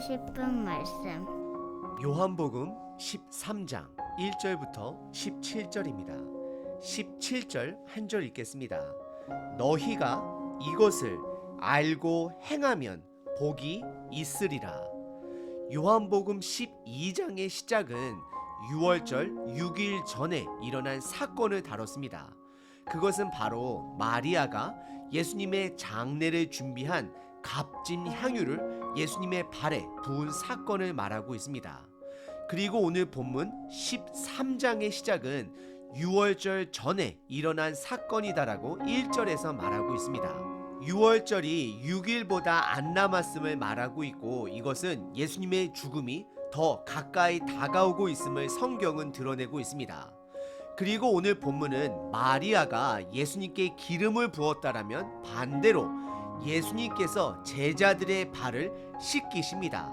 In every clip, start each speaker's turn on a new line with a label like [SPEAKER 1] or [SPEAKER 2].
[SPEAKER 1] 싶은 말씀.
[SPEAKER 2] 요한복음 13장 1절부터 17절입니다. 17절 한 절 읽겠습니다. 너희가 이것을 알고 행하면 복이 있으리라. 요한복음 12장의 시작은 6월절 6일 전에 일어난 사건을 다뤘습니다. 그것은 바로 마리아가 예수님의 장례를 준비한 값진 향유를 예수님의 발에 부은 사건을 말하고 있습니다. 그리고 오늘 본문 13장의 시작은 6월절 전에 일어난 사건이다라고 1절에서 말하고 있습니다. 6월절이 6일보다 안 남았음을 말하고 있고, 이것은 예수님의 죽음이 더 가까이 다가오고 있음을 성경은 드러내고 있습니다. 그리고 오늘 본문은 마리아가 예수님께 기름을 부었다라면 반대로 예수님께서 제자들의 발을 씻기십니다.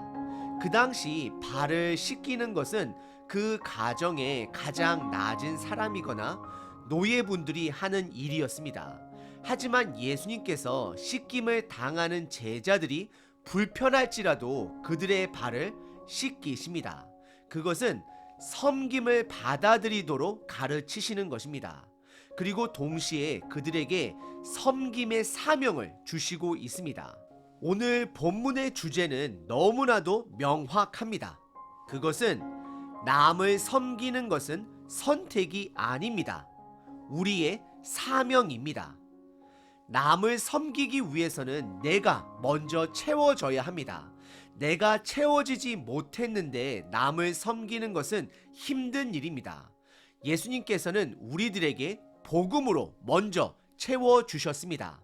[SPEAKER 2] 그 당시 발을 씻기는 것은 그 가정의 가장 낮은 사람이거나 노예분들이 하는 일이었습니다. 하지만 예수님께서 씻김을 당하는 제자들이 불편할지라도 그들의 발을 씻기십니다. 그것은 섬김을 받아들이도록 가르치시는 것입니다. 그리고 동시에 그들에게 섬김의 사명을 주시고 있습니다. 오늘 본문의 주제는 너무나도 명확합니다. 그것은 남을 섬기는 것은 선택이 아닙니다. 우리의 사명입니다. 남을 섬기기 위해서는 내가 먼저 채워져야 합니다. 내가 채워지지 못했는데 남을 섬기는 것은 힘든 일입니다. 예수님께서는 우리들에게 복음으로 먼저 채워주셨습니다.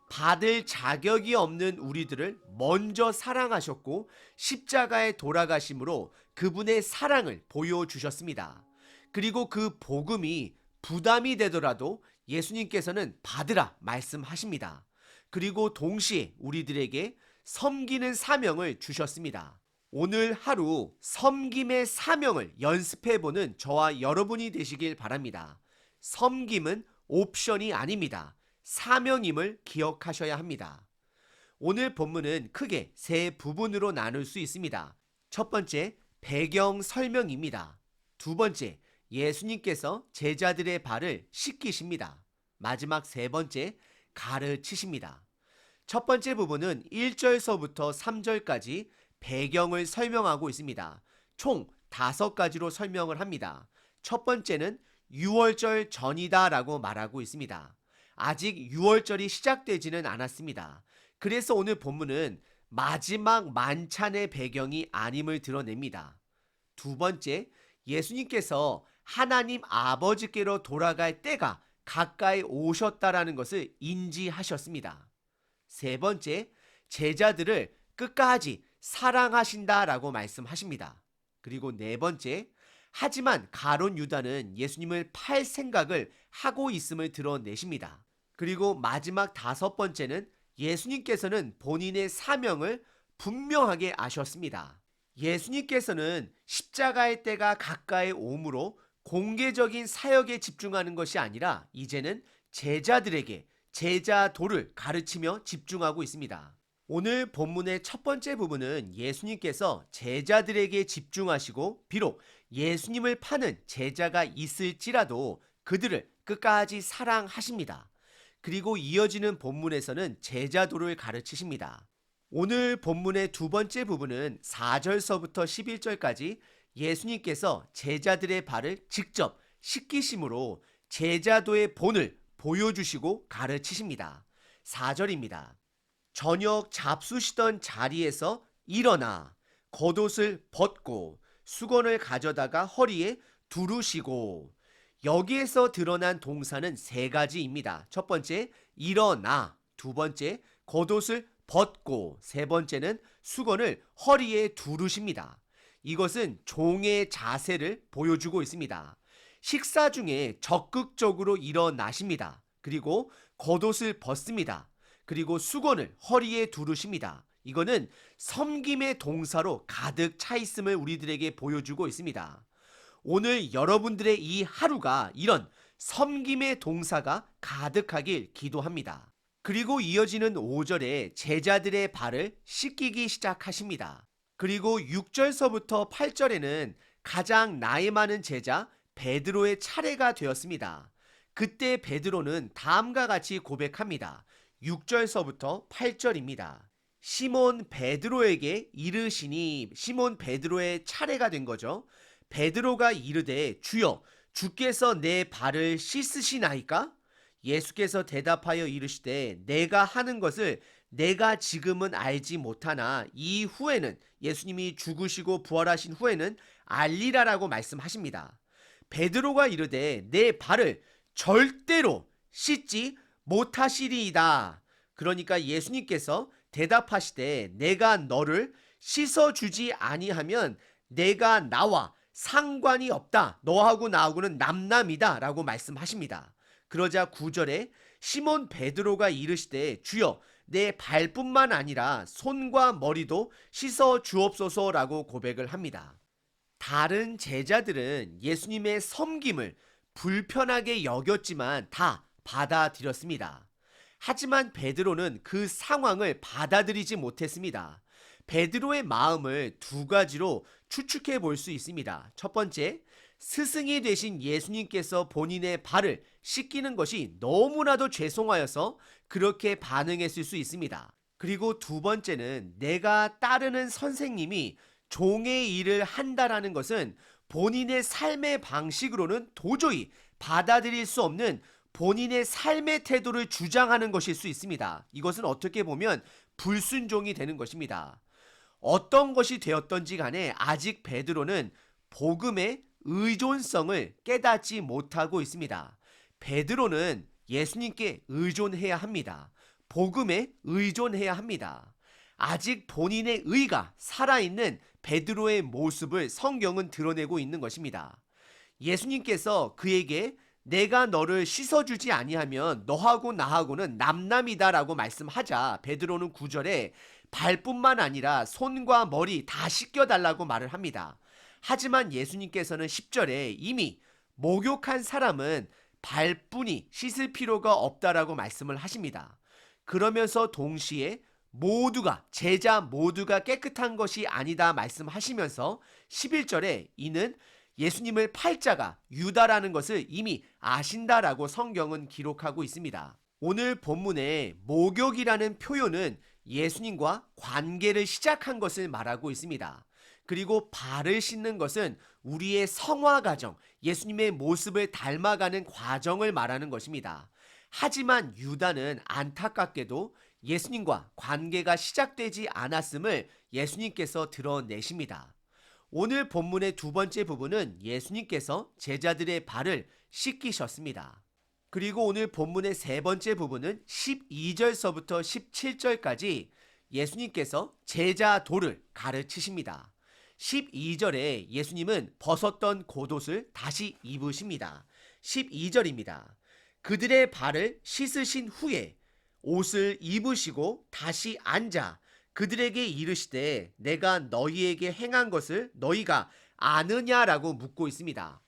[SPEAKER 2] 받을 자격이 없는 우리들을 먼저 사랑하셨고 십자가에 돌아가심으로 그분의 사랑을 보여주셨습니다. 그리고 그 복음이 부담이 되더라도 예수님께서는 받으라 말씀하십니다. 그리고 동시에 우리들에게 섬기는 사명을 주셨습니다. 오늘 하루 섬김의 사명을 연습해보는 저와 여러분이 되시길 바랍니다. 섬김은 옵션이 아닙니다. 사명임을 기억하셔야 합니다. 오늘 본문은 크게 세 부분으로 나눌 수 있습니다. 첫 번째, 배경 설명입니다. 두 번째, 예수님께서 제자들의 발을 씻기십니다. 마지막 세 번째, 가르치십니다. 첫 번째 부분은 1절서부터 3절까지 배경을 설명하고 있습니다. 총 5가지로 설명을 합니다. 첫 번째는 6월절 전이다 라고 말하고 있습니다. 아직 6월절이 시작되지는 않았습니다. 그래서 오늘 본문은 마지막 만찬의 배경이 아님을 드러냅니다. 두 번째, 예수님께서 하나님 아버지께로 돌아갈 때가 가까이 오셨다라는 것을 인지하셨습니다. 세 번째, 제자들을 끝까지 사랑하신다라고 말씀하십니다. 그리고 네 번째, 하지만 가룟 유다는 예수님을 팔 생각을 하고 있음을 드러내십니다. 그리고 마지막 5번째는 예수님께서는 본인의 사명을 분명하게 아셨습니다. 예수님께서는 십자가의 때가 가까이 오므로 공개적인 사역에 집중하는 것이 아니라 이제는 제자들에게 제자도를 가르치며 집중하고 있습니다. 오늘 본문의 첫 번째 부분은 예수님께서 제자들에게 집중하시고 비록 예수님을 파는 제자가 있을지라도 그들을 끝까지 사랑하십니다. 그리고 이어지는 본문에서는 제자도를 가르치십니다. 오늘 본문의 두 번째 부분은 4절서부터 11절까지 예수님께서 제자들의 발을 직접 씻기심으로 제자도의 본을 보여주시고 가르치십니다. 4절입니다. 저녁 잡수시던 자리에서 일어나 겉옷을 벗고 수건을 가져다가 허리에 두르시고, 여기에서 드러난 동사는 3가지입니다. 첫 번째, 일어나. 두 번째, 겉옷을 벗고. 세 번째는 수건을 허리에 두르십니다. 이것은 종의 자세를 보여주고 있습니다. 식사 중에 적극적으로 일어나십니다. 그리고 겉옷을 벗습니다. 그리고 수건을 허리에 두르십니다. 이거는 섬김의 동사로 가득 차 있음을 우리들에게 보여주고 있습니다. 오늘 여러분들의 이 하루가 이런 섬김의 동사가 가득하길 기도합니다. 그리고 이어지는 5절에 제자들의 발을 씻기기 시작하십니다. 그리고 6절서부터 8절에는 가장 나이 많은 제자 베드로의 차례가 되었습니다. 그때 베드로는 다음과 같이 고백합니다. 6절서부터 8절입니다. 시몬 베드로에게 이르시니, 시몬 베드로의 차례가 된 거죠. 베드로가 이르되 주여 주께서 내 발을 씻으시나이까? 예수께서 대답하여 이르시되 내가 하는 것을 내가 지금은 알지 못하나 이후에는, 예수님이 죽으시고 부활하신 후에는 알리라라고 말씀하십니다. 베드로가 이르되 내 발을 절대로 씻지 못하시리이다. 그러니까 예수님께서 대답하시되 내가 너를 씻어주지 아니하면 내가 나와 상관이 없다. 너하고 나하고는 남남이다 라고 말씀하십니다. 그러자 9절에 시몬 베드로가 이르시되 주여 내 발뿐만 아니라 손과 머리도 씻어 주옵소서라고 고백을 합니다. 다른 제자들은 예수님의 섬김을 불편하게 여겼지만 다 받아들였습니다. 하지만 베드로는 그 상황을 받아들이지 못했습니다. 베드로의 마음을 두 가지로 추측해 볼 수 있습니다. 첫 번째, 스승이 되신 예수님께서 본인의 발을 씻기는 것이 너무나도 죄송하여서 그렇게 반응했을 수 있습니다. 그리고 두 번째는 내가 따르는 선생님이 종의 일을 한다라는 것은 본인의 삶의 방식으로는 도저히 받아들일 수 없는 본인의 삶의 태도를 주장하는 것일 수 있습니다. 이것은 어떻게 보면 불순종이 되는 것입니다. 어떤 것이 되었던지 간에 아직 베드로는 복음의 의존성을 깨닫지 못하고 있습니다. 베드로는 예수님께 의존해야 합니다. 복음에 의존해야 합니다. 아직 본인의 의가 살아있는 베드로의 모습을 성경은 드러내고 있는 것입니다. 예수님께서 그에게 내가 너를 씻어주지 아니하면 너하고 나하고는 남남이다 라고 말씀하자 베드로는 9절에 발뿐만 아니라 손과 머리 다 씻겨달라고 말을 합니다. 하지만 예수님께서는 10절에 이미 목욕한 사람은 발뿐이 씻을 필요가 없다라고 말씀을 하십니다. 그러면서 동시에 모두가, 제자 모두가 깨끗한 것이 아니다 말씀하시면서 11절에 이는 예수님을 팔자가 유다라는 것을 이미 아신다라고 성경은 기록하고 있습니다. 오늘 본문의 목욕이라는 표현은 예수님과 관계를 시작한 것을 말하고 있습니다. 그리고 발을 씻는 것은 우리의 성화 과정, 예수님의 모습을 닮아가는 과정을 말하는 것입니다. 하지만 유다는 안타깝게도 예수님과 관계가 시작되지 않았음을 예수님께서 드러내십니다. 오늘 본문의 두 번째 부분은 예수님께서 제자들의 발을 씻기셨습니다. 그리고 오늘 본문의 세 번째 부분은 12절서부터 17절까지 예수님께서 제자 도를 가르치십니다. 12절에 예수님은 벗었던 겉옷을 다시 입으십니다. 12절입니다. 그들의 발을 씻으신 후에 옷을 입으시고 다시 앉아 그들에게 이르시되 내가 너희에게 행한 것을 너희가 아느냐라고 묻고 있습니다.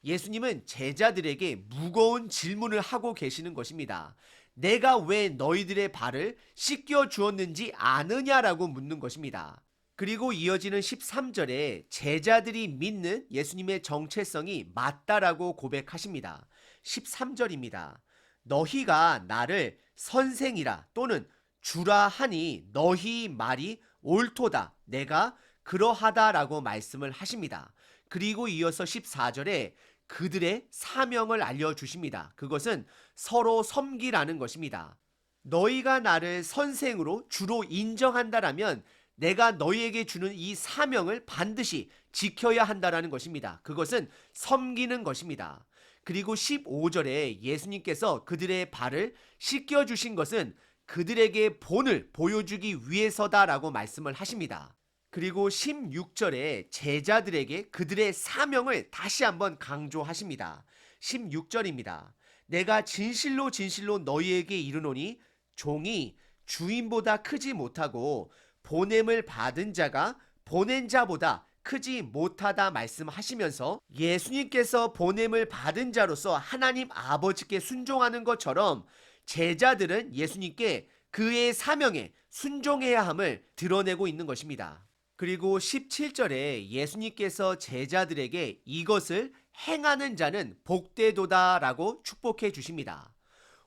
[SPEAKER 2] 예수님은 제자들에게 무거운 질문을 하고 계시는 것입니다. 내가 왜 너희들의 발을 씻겨 주었는지 아느냐라고 묻는 것입니다. 그리고 이어지는 13절에 제자들이 믿는 예수님의 정체성이 맞다라고 고백하십니다. 13절입니다. 너희가 나를 선생이라 또는 주라 하니 너희 말이 옳도다. 내가 그러하다라고 말씀을 하십니다. 그리고 이어서 14절에 그들의 사명을 알려주십니다. 그것은 서로 섬기라는 것입니다. 너희가 나를 선생으로 주로 인정한다라면 내가 너희에게 주는 이 사명을 반드시 지켜야 한다라는 것입니다. 그것은 섬기는 것입니다. 그리고 15절에 예수님께서 그들의 발을 씻겨주신 것은 그들에게 본을 보여주기 위해서다라고 말씀을 하십니다. 그리고 16절에 제자들에게 그들의 사명을 다시 한번 강조하십니다. 16절입니다. 내가 진실로 진실로 너희에게 이르노니 종이 주인보다 크지 못하고 보냄을 받은 자가 보낸 자보다 크지 못하다 말씀하시면서 예수님께서 보냄을 받은 자로서 하나님 아버지께 순종하는 것처럼 제자들은 예수님께 그의 사명에 순종해야 함을 드러내고 있는 것입니다. 그리고 17절에 예수님께서 제자들에게 이것을 행하는 자는 복되도다라고 축복해 주십니다.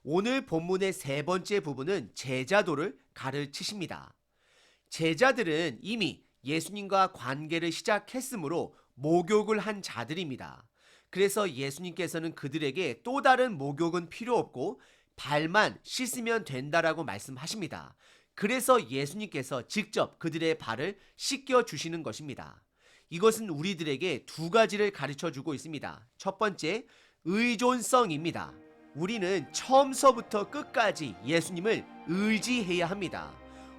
[SPEAKER 2] 오늘 본문의 세 번째 부분은 제자도를 가르치십니다. 제자들은 이미 예수님과 관계를 시작했으므로 목욕을 한 자들입니다. 그래서 예수님께서는 그들에게 또 다른 목욕은 필요 없고 발만 씻으면 된다라고 말씀하십니다. 그래서 예수님께서 직접 그들의 발을 씻겨 주시는 것입니다. 이것은 우리들에게 두 가지를 가르쳐 주고 있습니다. 첫 번째, 의존성입니다. 우리는 처음서부터 끝까지 예수님을 의지해야 합니다.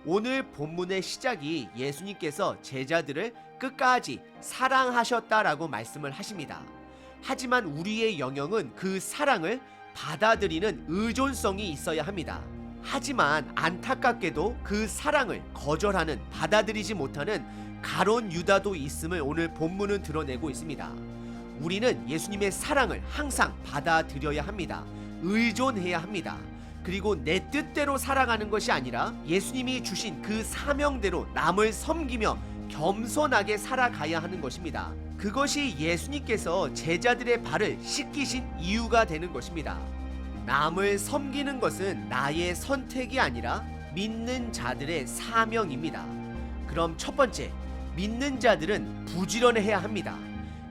[SPEAKER 2] 오늘 본문의 시작이 예수님께서 제자들을 끝까지 사랑하셨다라고 말씀을 하십니다. 하지만 우리의 영역은 그 사랑을 받아들이는 의존성이 있어야 합니다. 하지만 안타깝게도 그 사랑을 거절하는, 받아들이지 못하는 가론 유다도 있음을 오늘 본문은 드러내고 있습니다. 우리는 예수님의 사랑을 항상 받아들여야 합니다. 의존해야 합니다. 그리고 내 뜻대로 살아가는 것이 아니라 예수님이 주신 그 사명대로 남을 섬기며 겸손하게 살아가야 하는 것입니다. 그것이 예수님께서 제자들의 발을 씻기신 이유가 되는 것입니다. 남을 섬기는 것은 나의 선택이 아니라 믿는 자들의 사명입니다. 그럼 첫 번째, 믿는 자들은 부지런해야 합니다.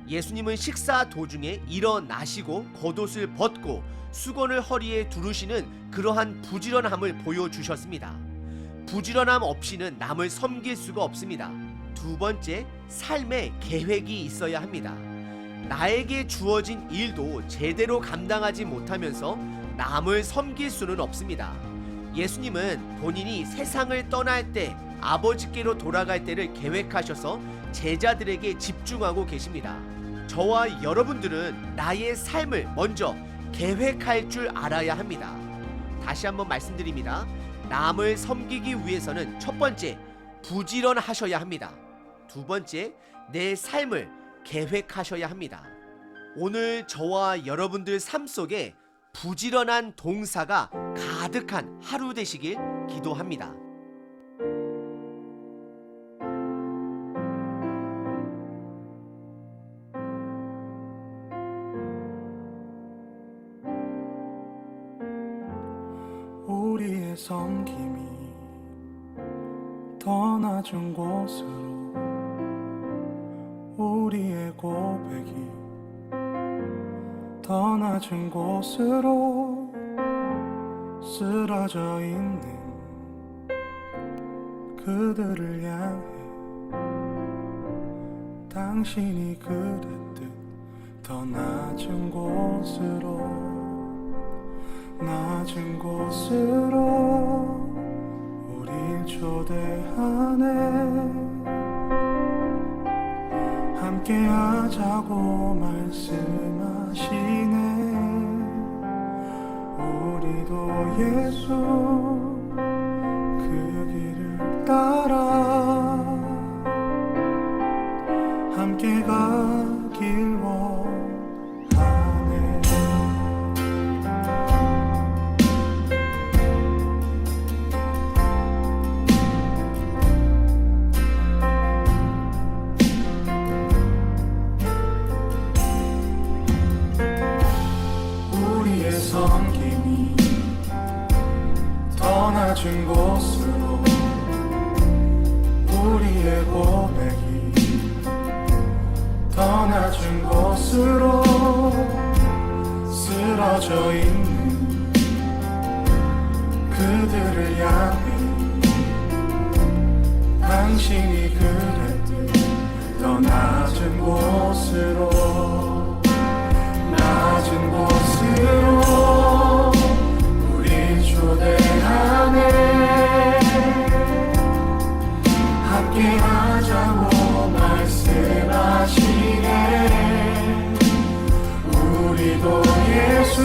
[SPEAKER 2] 예수님은 식사 도중에 일어나시고 겉옷을 벗고 수건을 허리에 두르시는 그러한 부지런함을 보여주셨습니다. 부지런함 없이는 남을 섬길 수가 없습니다. 두 번째, 삶에 계획이 있어야 합니다. 나에게 주어진 일도 제대로 감당하지 못하면서 남을 섬길 수는 없습니다. 예수님은 본인이 세상을 떠날 때 아버지께로 돌아갈 때를 계획하셔서 제자들에게 집중하고 계십니다. 저와 여러분들은 나의 삶을 먼저 계획할 줄 알아야 합니다. 다시 한번 말씀드립니다. 남을 섬기기 위해서는 첫 번째, 부지런하셔야 합니다. 두 번째, 내 삶을 계획하셔야 합니다. 오늘 저와 여러분들 삶 속에 부지런한 동사가 가득한 하루 되시길 기도합니다.
[SPEAKER 1] 우리의 섬김이 더 낮은 곳으로, 우리의 고백이 더 낮은 곳으로 쓰러져 있는 그들을 향해 당신이 그랬듯 더 낮은 곳으로, 낮은 곳으로 우릴 초대하네. 함께 하자고 말씀하시네. 우리도 예수 그 길을 따라 함께 가길 원하네. 우리의 섬김이 더 낮은 곳으로, 우리의 고백이 더 낮은 곳으로 쓰러져 있는 그들을 향해 당신이 그랬듯 더 낮은 곳으로, 낮은 곳으로 우릴 초대하네. 함께 하자고 말씀하시네. 우리도 예수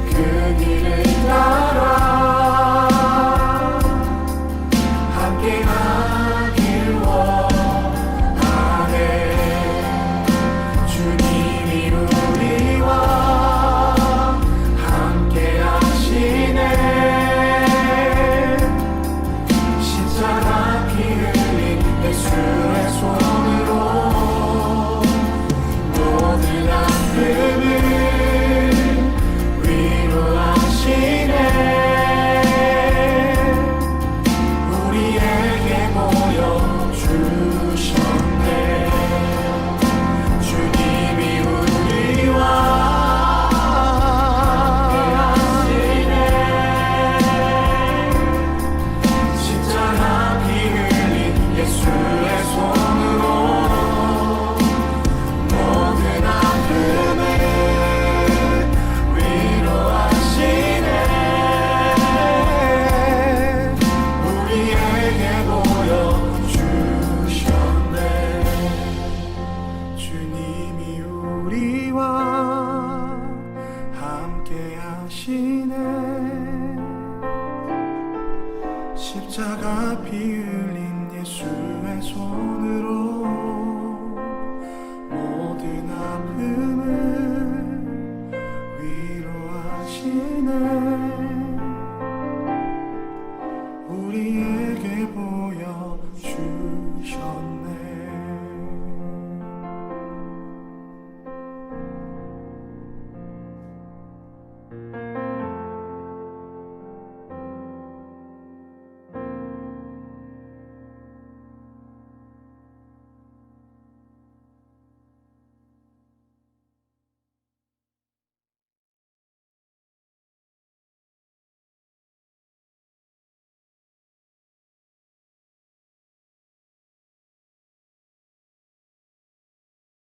[SPEAKER 1] 그 길을 따라 함께 가길 원하네. 십자가 피 흘린 예수의 손으로